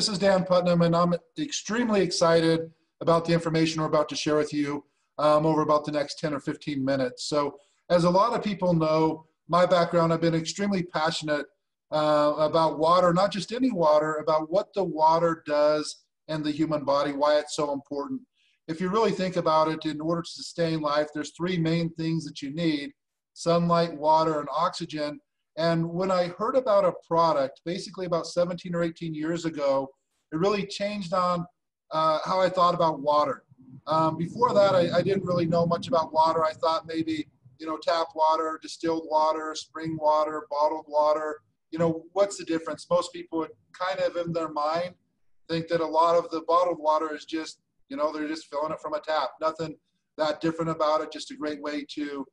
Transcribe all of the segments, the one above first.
This is Dan Putnam, and I'm extremely excited about the information we're about to share with you over about the next 10 or 15 minutes. So as a lot of people know, my background, I've been extremely passionate about water, not just any water, about what the water does in the human body, why it's so important. If you really think about it, in order to sustain life, there's three main things that you need: sunlight, water, and oxygen. And when I heard about a product, basically about 17 or 18 years ago, it really changed on how I thought about water. Before that, I didn't really know much about water. I thought maybe, tap water, distilled water, spring water, bottled water. What's the difference? Most people would kind of in their mind think that a lot of the bottled water is just, they're just filling it from a tap. Nothing that different about it, just a great way to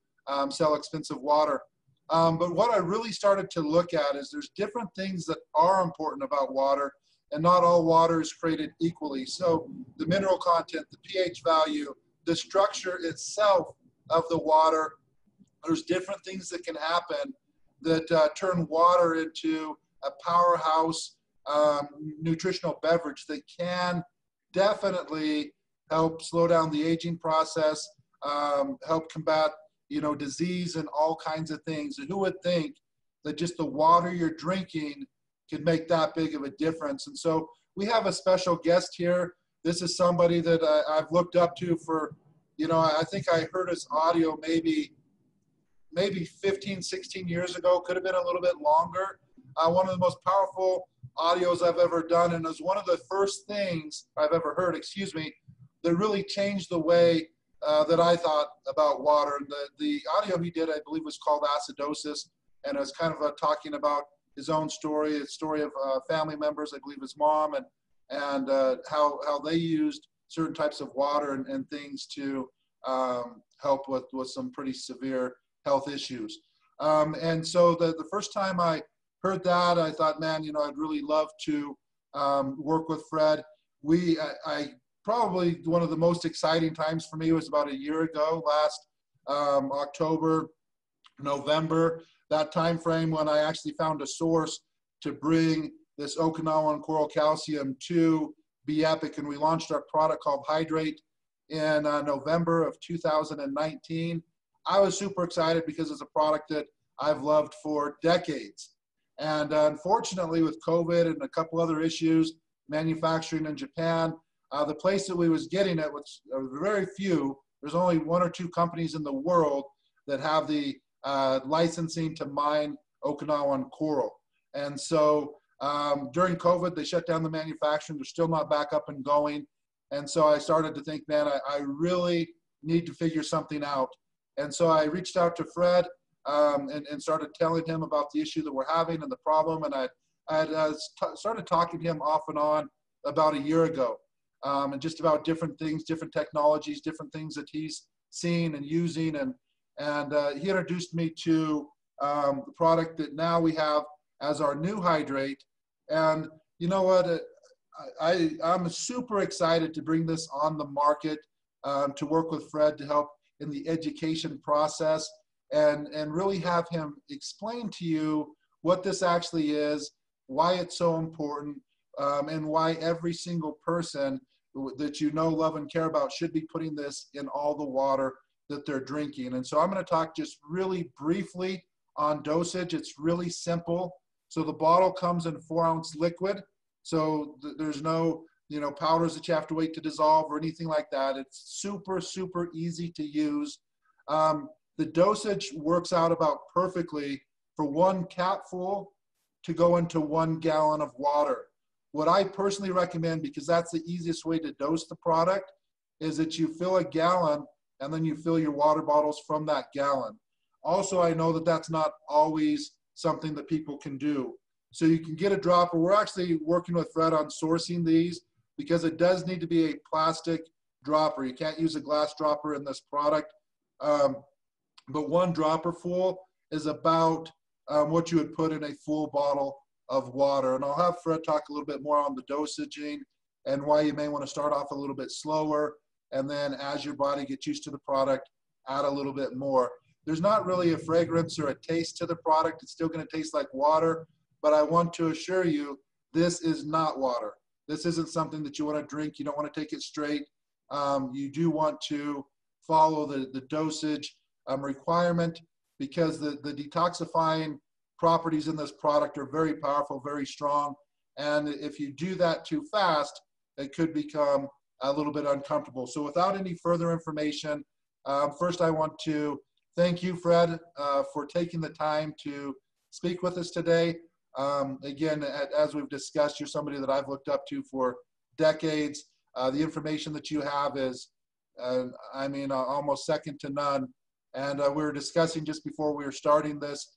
sell expensive water. But what I really started to look at is there's different things that are important about water, and not all water is created equally. So the mineral content, the pH value, the structure itself of the water, there's different things that can happen that turn water into a powerhouse nutritional beverage that can definitely help slow down the aging process, help combat disease and all kinds of things. And who would think that just the water you're drinking could make that big of a difference? And so we have a special guest here. This is somebody that I've looked up to for, I think I heard his audio maybe 15, 16 years ago, could have been a little bit longer. One of the most powerful audios I've ever done, and it was one of the first things I've ever heard, that really changed the way that I thought about water. And the audio he did, I believe, was called Acidosis, and it was kind of talking about his own story, a story of family members, I believe his mom, and how they used certain types of water and things to help with some pretty severe health issues. And so the first time I heard that, I thought, man, I'd really love to work with Fred. I probably one of the most exciting times for me was about a year ago, last October, November, that time frame when I actually found a source to bring this Okinawan coral calcium to Be Epic, and we launched our product called HYDR8 in November of 2019. I was super excited because it's a product that I've loved for decades. And unfortunately, with COVID and a couple other issues, manufacturing in Japan, the place that we was getting it was very few. There's only one or two companies in the world that have the licensing to mine Okinawan coral. And so during COVID, they shut down the manufacturing. They're still not back up and going. And so I started to think, man, I really need to figure something out. And so I reached out to Fred and started telling him about the issue that we're having and the problem. And I started talking to him off and on about a year ago. And just about different things, different technologies, different things that he's seen and using. And he introduced me to the product that now we have as our new HYDR8. And you know what? I'm super excited to bring this on the market, to work with Fred to help in the education process and really have him explain to you what this actually is, why it's so important, and why every single person that love and care about should be putting this in all the water that they're drinking. And so I'm going to talk just really briefly on dosage. It's really simple. So the bottle comes in 4-ounce liquid. So there's no, powders that you have to wait to dissolve or anything like that. It's super, super easy to use. The dosage works out about perfectly for 1 capful to go into 1 gallon of water. What I personally recommend, because that's the easiest way to dose the product, is that you fill a gallon and then you fill your water bottles from that gallon. Also, I know that that's not always something that people can do. So you can get a dropper. We're actually working with Fred on sourcing these because it does need to be a plastic dropper. You can't use a glass dropper in this product. But 1 dropper full is about what you would put in a full bottle of water. And I'll have Fred talk a little bit more on the dosaging and why you may want to start off a little bit slower. And then as your body gets used to the product, add a little bit more. There's not really a fragrance or a taste to the product. It's still going to taste like water, but I want to assure you, this is not water. This isn't something that you want to drink. You don't want to take it straight. You do want to follow the dosage requirement, because the detoxifying properties in this product are very powerful, very strong. And if you do that too fast, it could become a little bit uncomfortable. So without any further information, first I want to thank you, Fred, for taking the time to speak with us today. Again, as we've discussed, you're somebody that I've looked up to for decades. The information that you have is, I mean, almost second to none. And we were discussing just before we were starting this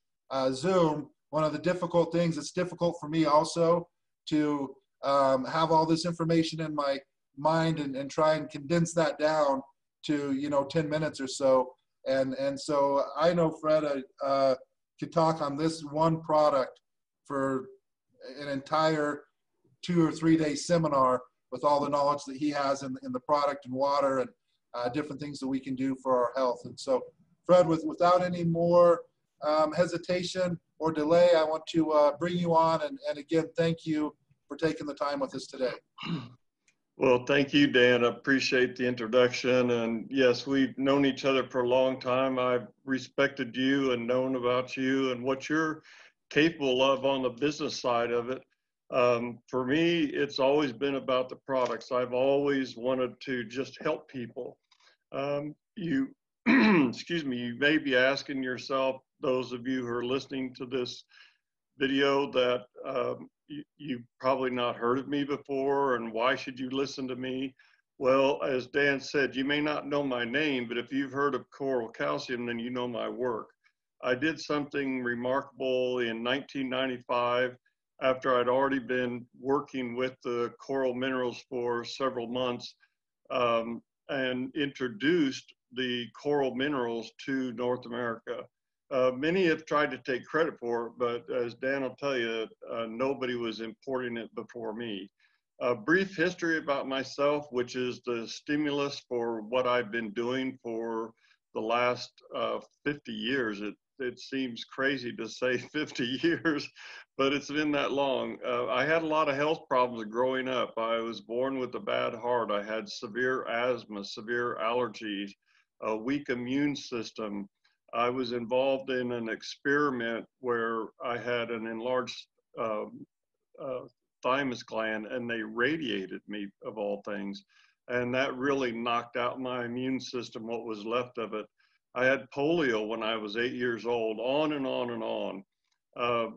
Zoom, one of the difficult things, it's difficult for me also to have all this information in my mind and try and condense that down to, you know, 10 minutes or so. And so I know Fred could talk on this one product for an entire 2 or 3 day seminar with all the knowledge that he has in the product and water and different things that we can do for our health. And so, Fred, without any more hesitation or delay, I want to bring you on and again, thank you for taking the time with us today. Well, thank you, Dan. I appreciate the introduction. And yes, we've known each other for a long time. I've respected you and known about you and what you're capable of on the business side of it. For me, it's always been about the products. I've always wanted to just help people. Excuse me, you may be asking yourself, those of you who are listening to this video, that you've probably not heard of me before, and why should you listen to me? Well, as Dan said, you may not know my name, but if you've heard of Coral Calcium, then you know my work. I did something remarkable in 1995 after I'd already been working with the coral minerals for several months, and introduced the coral minerals to North America. Many have tried to take credit for it, but as Dan will tell you, nobody was importing it before me. A brief history about myself, which is the stimulus for what I've been doing for the last 50 years. It seems crazy to say 50 years, but it's been that long. I had a lot of health problems growing up. I was born with a bad heart. I had severe asthma, severe allergies, a weak immune system. I was involved in an experiment where I had an enlarged thymus gland, and they radiated me, of all things. And that really knocked out my immune system, what was left of it. I had polio when I was 8 years old, on and on and on.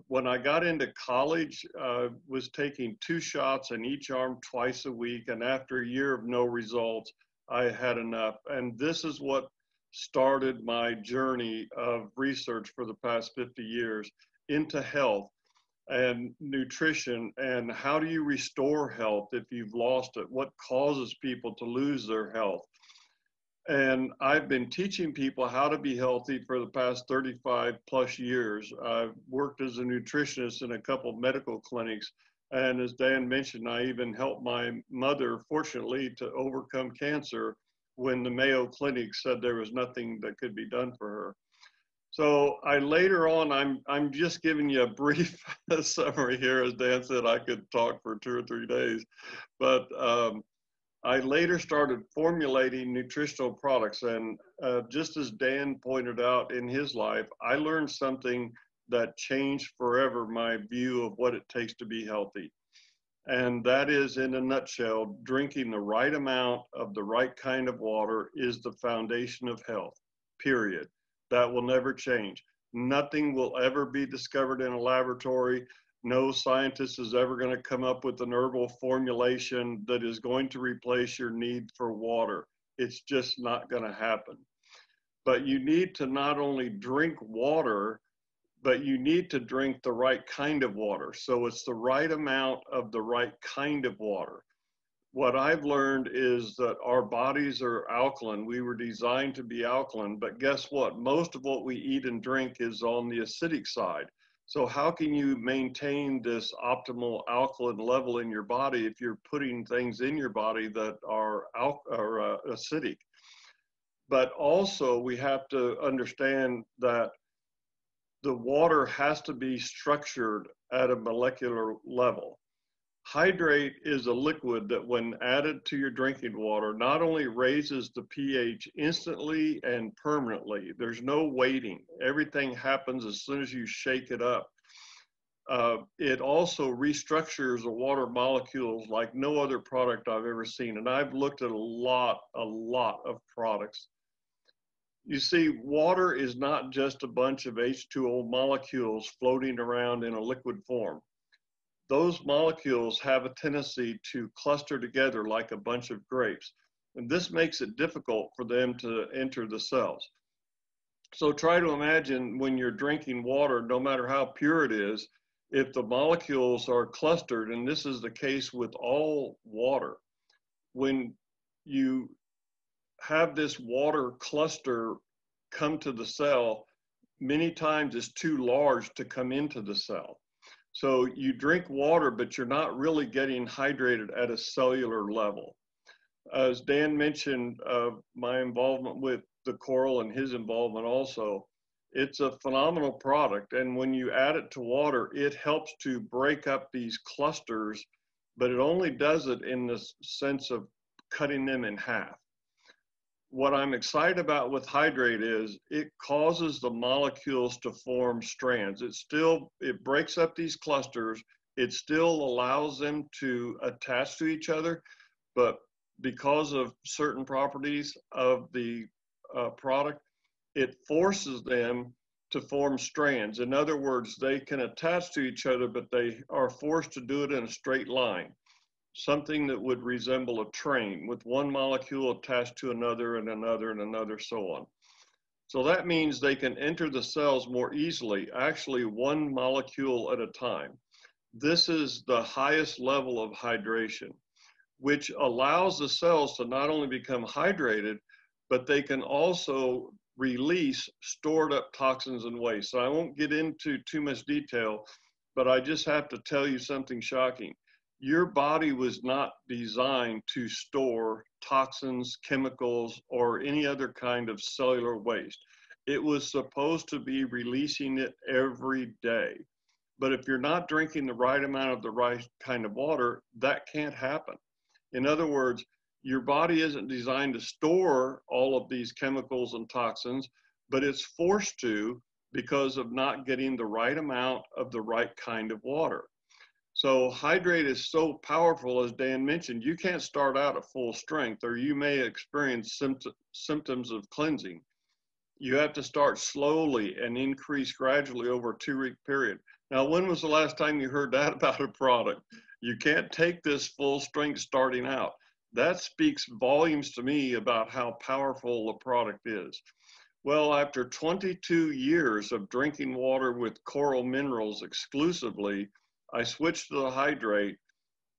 When I got into college, I was taking 2 shots in each arm twice a week. And after a year of no results, I had enough. And this is what started my journey of research for the past 50 years into health and nutrition, and how do you restore health if you've lost it? What causes people to lose their health? And I've been teaching people how to be healthy for the past 35 plus years. I've worked as a nutritionist in a couple of medical clinics. And as Dan mentioned, I even helped my mother, fortunately, to overcome cancer when the Mayo Clinic said there was nothing that could be done for her. So I later on, I'm just giving you a brief summary here. As Dan said, I could talk for 2 or 3 days, but I later started formulating nutritional products. And just as Dan pointed out in his life, I learned something that changed forever my view of what it takes to be healthy. And that is, in a nutshell, drinking the right amount of the right kind of water is the foundation of health, period. That will never change. Nothing will ever be discovered in a laboratory. No scientist is ever going to come up with an herbal formulation that is going to replace your need for water. It's just not going to happen. But you need to not only drink water, but you need to drink the right kind of water. So it's the right amount of the right kind of water. What I've learned is that our bodies are alkaline. We were designed to be alkaline, but guess what? Most of what we eat and drink is on the acidic side. So how can you maintain this optimal alkaline level in your body if you're putting things in your body that are acidic? But also we have to understand that the water has to be structured at a molecular level. Hydrate is a liquid that when added to your drinking water, not only raises the pH instantly and permanently, there's no waiting. Everything happens as soon as you shake it up. It also restructures the water molecules like no other product I've ever seen. And I've looked at a lot of products. You see, water is not just a bunch of H2O molecules floating around in a liquid form. Those molecules have a tendency to cluster together like a bunch of grapes. And this makes it difficult for them to enter the cells. So try to imagine when you're drinking water, no matter how pure it is, if the molecules are clustered, and this is the case with all water, when you have this water cluster come to the cell, many times it's too large to come into the cell. So you drink water, but you're not really getting hydrated at a cellular level. As Dan mentioned, my involvement with the coral and his involvement also, it's a phenomenal product. And when you add it to water, it helps to break up these clusters, but it only does it in the sense of cutting them in half. What I'm excited about with hydrate is it causes the molecules to form strands. It breaks up these clusters. It still allows them to attach to each other, but because of certain properties of the product, it forces them to form strands. In other words, they can attach to each other, but they are forced to do it in a straight line, something that would resemble a train with one molecule attached to another and another and another, so on. So that means they can enter the cells more easily, actually one molecule at a time. This is the highest level of hydration, which allows the cells to not only become hydrated, but they can also release stored up toxins and waste. So I won't get into too much detail, but I just have to tell you something shocking. Your body was not designed to store toxins, chemicals, or any other kind of cellular waste. It was supposed to be releasing it every day. But if you're not drinking the right amount of the right kind of water, that can't happen. In other words, your body isn't designed to store all of these chemicals and toxins, but it's forced to because of not getting the right amount of the right kind of water. So hydrate is so powerful, as Dan mentioned, you can't start out at full strength, or you may experience symptoms of cleansing. You have to start slowly and increase gradually over a 2-week period. Now, when was the last time you heard that about a product? You can't take this full strength starting out. That speaks volumes to me about how powerful the product is. Well, after 22 years of drinking water with coral minerals exclusively, I switched to the hydrate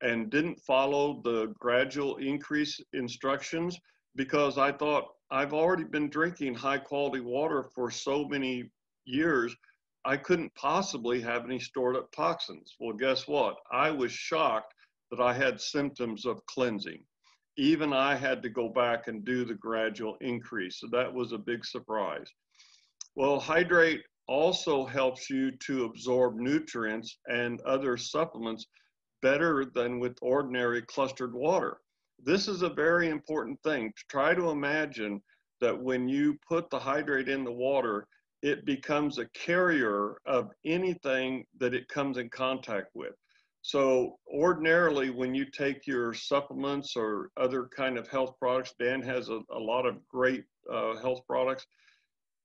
and didn't follow the gradual increase instructions because I thought I've already been drinking high quality water for so many years, I couldn't possibly have any stored up toxins. Well, guess what? I was shocked that I had symptoms of cleansing. Even I had to go back and do the gradual increase. So that was a big surprise. Well, hydrate also helps you to absorb nutrients and other supplements better than with ordinary clustered water. This is a very important thing. Try to imagine that when you put the hydrate in the water, it becomes a carrier of anything that it comes in contact with. So ordinarily, when you take your supplements or other kind of health products, Dan has a lot of great health products,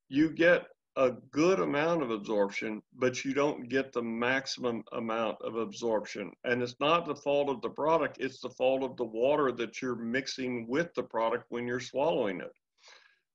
you get a good amount of absorption, but you don't get the maximum amount of absorption. And it's not the fault of the product, it's the fault of the water that you're mixing with the product when you're swallowing it.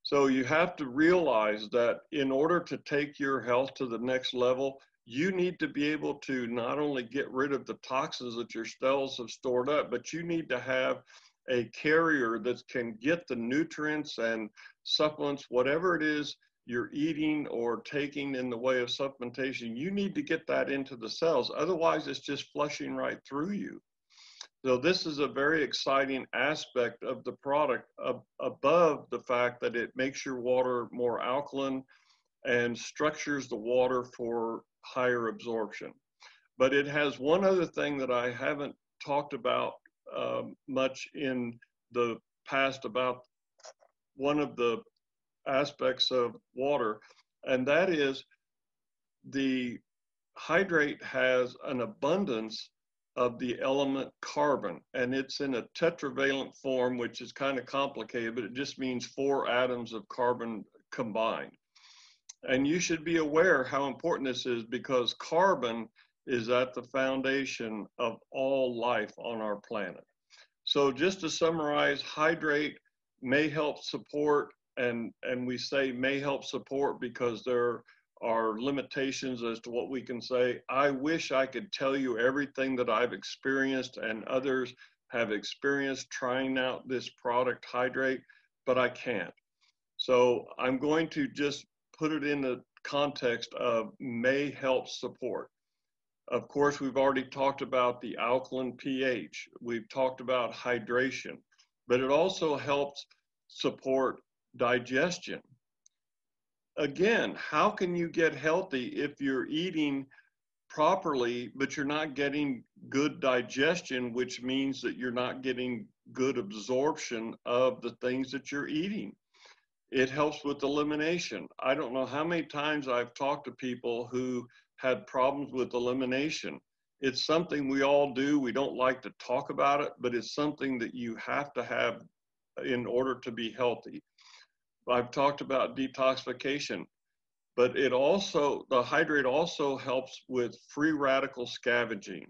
So you have to realize that in order to take your health to the next level, you need to be able to not only get rid of the toxins that your cells have stored up, but you need to have a carrier that can get the nutrients and supplements, whatever it is you're eating or taking in the way of supplementation, you need to get that into the cells. Otherwise, it's just flushing right through you. So this is a very exciting aspect of the product above the fact that it makes your water more alkaline and structures the water for higher absorption. But it has one other thing that I haven't talked about much in the past about one of the aspects of water, and that is the hydrate has an abundance of the element carbon, and it's in a tetravalent form, which is kind of complicated, but it just means 4 atoms of carbon combined. And you should be aware how important this is, because carbon is at the foundation of all life on our planet. So just to summarize, hydrate may help support, and we say may help support because there are limitations as to what we can say. I wish I could tell you everything that I've experienced and others have experienced trying out this product, Hydrate, but I can't. So I'm going to just put it in the context of may help support. Of course, we've already talked about the alkaline pH. We've talked about hydration, but it also helps support digestion. Again, how can you get healthy if you're eating properly, but you're not getting good digestion, which means that you're not getting good absorption of the things that you're eating? It helps with elimination. I don't know how many times I've talked to people who had problems with elimination. It's something we all do. We don't like to talk about it, but it's something that you have to have in order to be healthy. I've talked about detoxification, but it also, the hydrate also helps with free radical scavenging.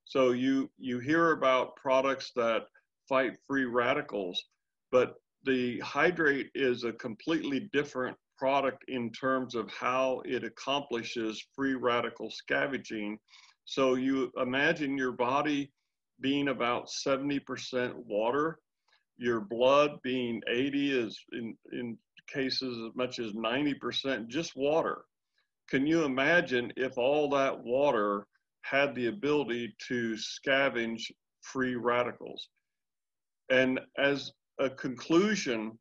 So you hear about products that fight free radicals, but the hydrate is a completely different product in terms of how it accomplishes free radical scavenging. So you imagine your body being about 70% water, your blood being 80, is in cases as much as 90% just water. Can you imagine if all that water had the ability to scavenge free radicals? And as a conclusion,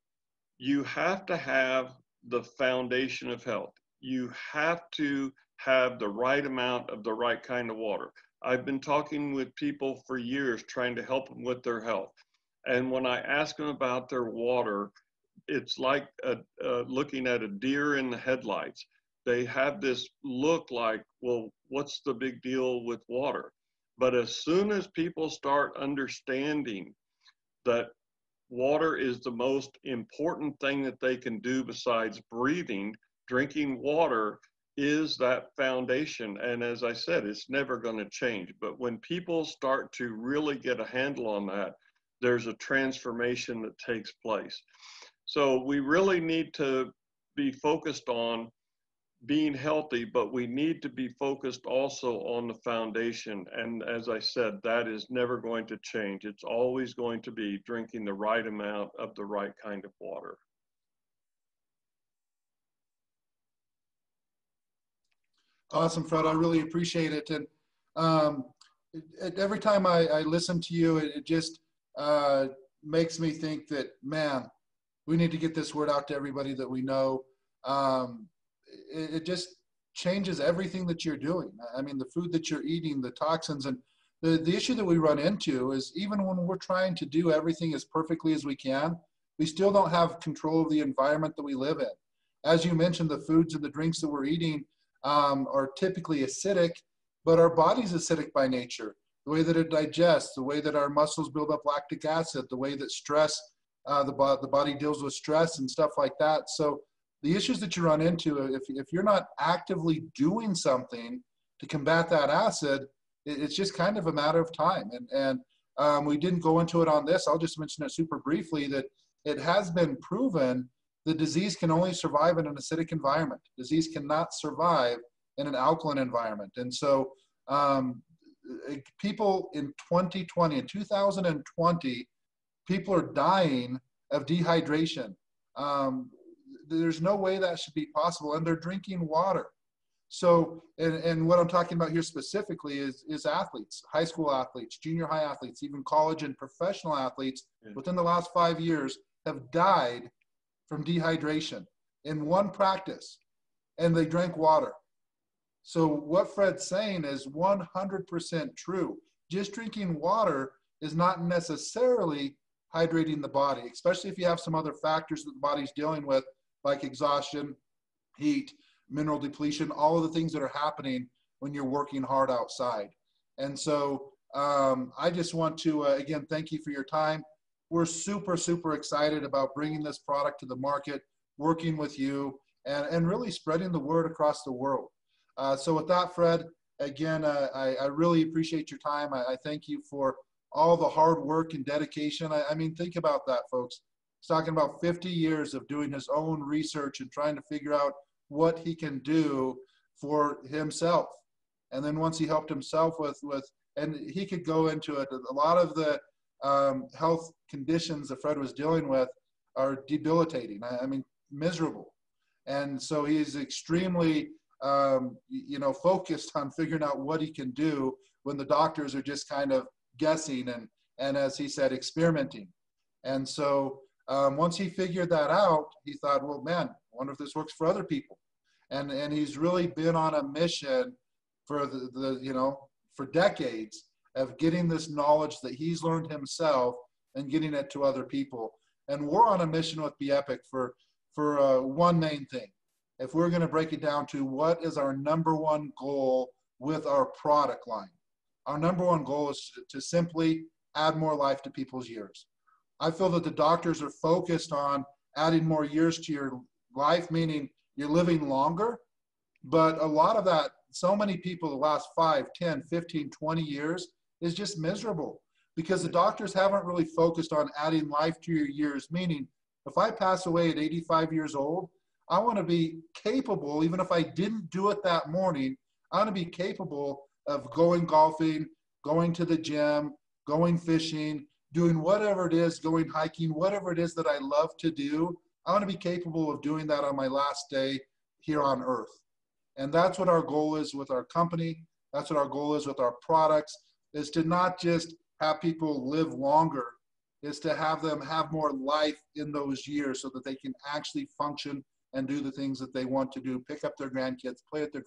you have to have the foundation of health. You have to have the right amount of the right kind of water. I've been talking with people for years trying to help them with their health. And when I ask them about their water, it's like looking at a deer in the headlights. They have this look like, well, what's the big deal with water? But as soon as people start understanding that water is the most important thing that they can do besides breathing, drinking water is that foundation. And as I said, it's never going to change. But when people start to really get a handle on that, there's a transformation that takes place. So we really need to be focused on being healthy, but we need to be focused also on the foundation. And as I said, that is never going to change. It's always going to be drinking the right amount of the right kind of water. Awesome, Fred. I really appreciate it. And every time I listen to you, it just makes me think that, man, we need to get this word out to everybody that we know. It just changes everything that you're doing. I mean, the food that you're eating, the toxins, and the issue that we run into is even when we're trying to do everything as perfectly as we can, we still don't have control of the environment that we live in. As you mentioned, the foods and the drinks that we're eating are typically acidic, but our body's acidic by nature. The way that it digests, the way that our muscles build up lactic acid, the way that stress, the body deals with stress and stuff like that. So the issues that you run into, if you're not actively doing something to combat that acid, it's just kind of a matter of time. And we didn't go into it on this. I'll just mention it super briefly that it has been proven the disease can only survive in an acidic environment. Disease cannot survive in an alkaline environment. And so people in 2020, people are dying of dehydration. There's no way that should be possible, and they're drinking water. So, and what I'm talking about here specifically is athletes, high school athletes, junior high athletes, even college and professional athletes within the last 5 years have died from dehydration in one practice, and they drank water. So what Fred's saying is 100% true. just drinking water is not necessarily hydrating the body, especially if you have some other factors that the body's dealing with, like exhaustion, heat, mineral depletion, all of the things that are happening when you're working hard outside. And so I just want to, again, thank you for your time. We're super, super excited about bringing this product to the market, working with you, and really spreading the word across the world. So with that, Fred, again, I really appreciate your time. I thank you for all the hard work and dedication. I mean, think about that, folks. He's talking about 50 years of doing his own research and trying to figure out what he can do for himself. And then once he helped himself with and he could go into it, a lot of the health conditions that Fred was dealing with are debilitating. I mean, miserable. And so he's extremely, focused on figuring out what he can do when the doctors are just kind of guessing and as he said, experimenting. And so once he figured that out, he thought, well, man, I wonder if this works for other people. And he's really been on a mission for for decades of getting this knowledge that he's learned himself and getting it to other people. And we're on a mission with Be Epic for one main thing. If we're going to break it down to what is our number one goal with our product line, our number one goal is to simply add more life to people's years. I feel that the doctors are focused on adding more years to your life, meaning you're living longer. But a lot of that, so many people the last 5, 10, 15, 20 years is just miserable because the doctors haven't really focused on adding life to your years, meaning if I pass away at 85 years old, I want to be capable, even if I didn't do it that morning, I want to be capable of going golfing, going to the gym, going fishing, doing whatever it is, going hiking, whatever it is that I love to do. I want to be capable of doing that on my last day here on earth. And that's what our goal is with our company. That's what our goal is with our products, is to not just have people live longer, is to have them have more life in those years so that they can actually function and do the things that they want to do, pick up their grandkids, play with their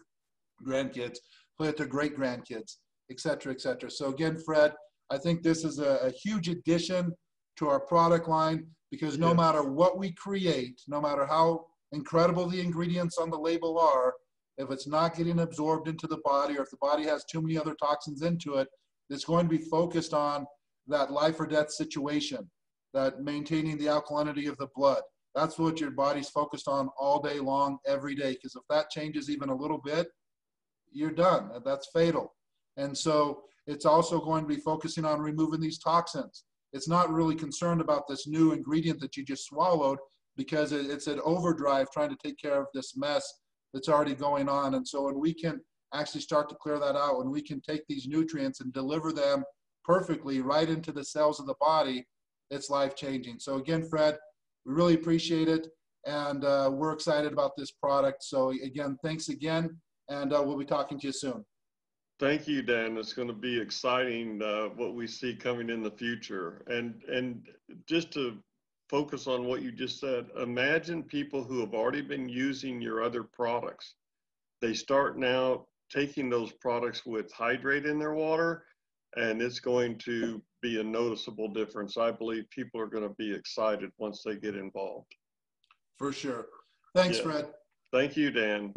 grandkids, play with their great grandkids, et cetera, et cetera. So again, Fred, I think this is a huge addition to our product line because no matter what we create, no matter how incredible the ingredients on the label are, if it's not getting absorbed into the body or if the body has too many other toxins into it, it's going to be focused on that life or death situation, that maintaining the alkalinity of the blood. That's what your body's focused on all day long, every day, because if that changes even a little bit, you're done. That's fatal. And so it's also going to be focusing on removing these toxins. It's not really concerned about this new ingredient that you just swallowed because it's an overdrive trying to take care of this mess that's already going on. And so when we can actually start to clear that out, when we can take these nutrients and deliver them perfectly right into the cells of the body, it's life-changing. So again, Fred, we really appreciate it. And we're excited about this product. So again, thanks again. And we'll be talking to you soon. Thank you, Dan. It's going to be exciting what we see coming in the future. And just to focus on what you just said, imagine people who have already been using your other products. They start now taking those products with hydrate in their water, and it's going to be a noticeable difference. I believe people are going to be excited once they get involved. For sure. Thanks, Fred. Thank you, Dan.